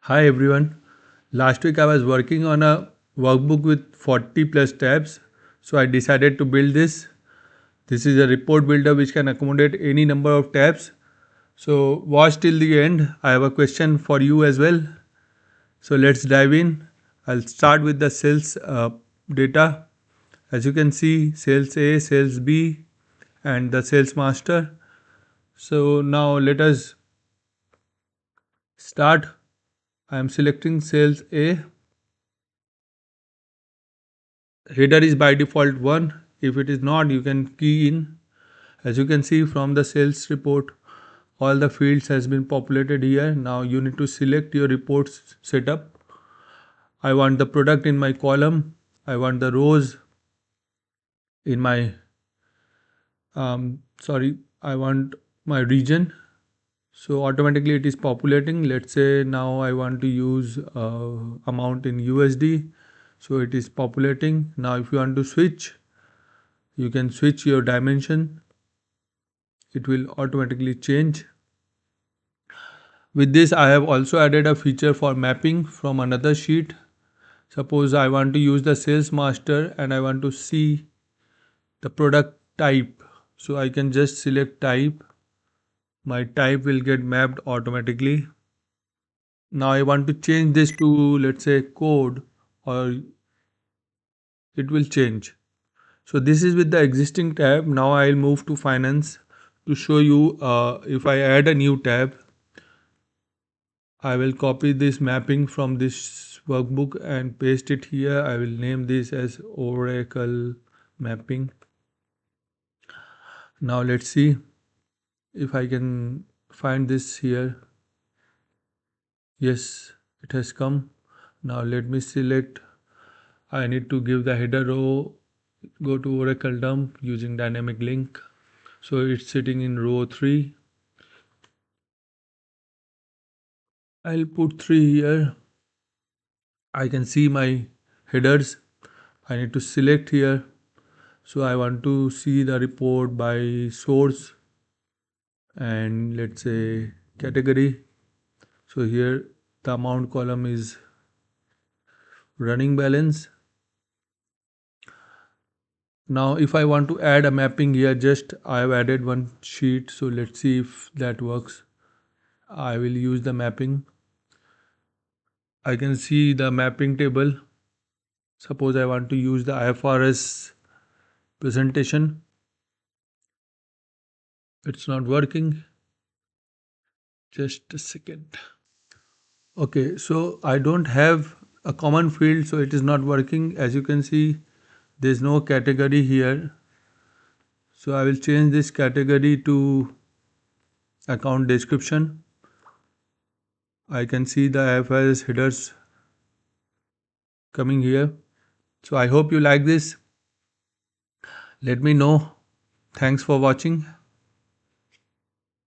Hi everyone. Last week I was working on a workbook with 40 plus tabs. So I decided to build this. This is a report builder which can accommodate any number of tabs. So watch till the end. I have a question for you as well. So let's dive in. I'll start with the sales data. As you can see, sales A, sales B, and the sales master. So now let us start. I am selecting sales A. Header is by default 1. If it is not, you can key in. As you can see from the sales report, all the fields has been populated here. Now you need to select your reports setup. I want the product in my column. I want the rows in my I want my region. So automatically it is populating. Let's say now I want to use amount in USD. So it is populating. Now if you want to switch, you can switch your dimension. It will automatically change. With this, I have also added a feature for mapping from another sheet. Suppose I want to use the sales master and I want to see the product type. So I can just select type. My type will get mapped automatically. Now I want to change this to, let's say, code, or it will change. So this is with the existing tab. Now I'll move to finance to show you if I add a new tab. I will copy this mapping from this workbook and paste it here. I will name this as Oracle mapping. Now let's see if I can find this here. Yes, it has come. Now let me select. I need to give the header row. Go to Oracle dump using dynamic link. So it's sitting in row 3. I'll put 3 here. I can see my headers. I need to select here. So I want to see the report by source and let's say category. So here the amount column is running balance. Now if I want to add a mapping here, just I have added one sheet. So let's see if that works. I will use the mapping. I can see the mapping table. Suppose I want to use the IFRS presentation. It's not working. Just a second. Okay, so I don't have a common field, so it is not working. As you can see, there is no category here. So I will change this category to account description. I can see the IFRS headers coming here. So I hope you like this. Let me know. Thanks for watching.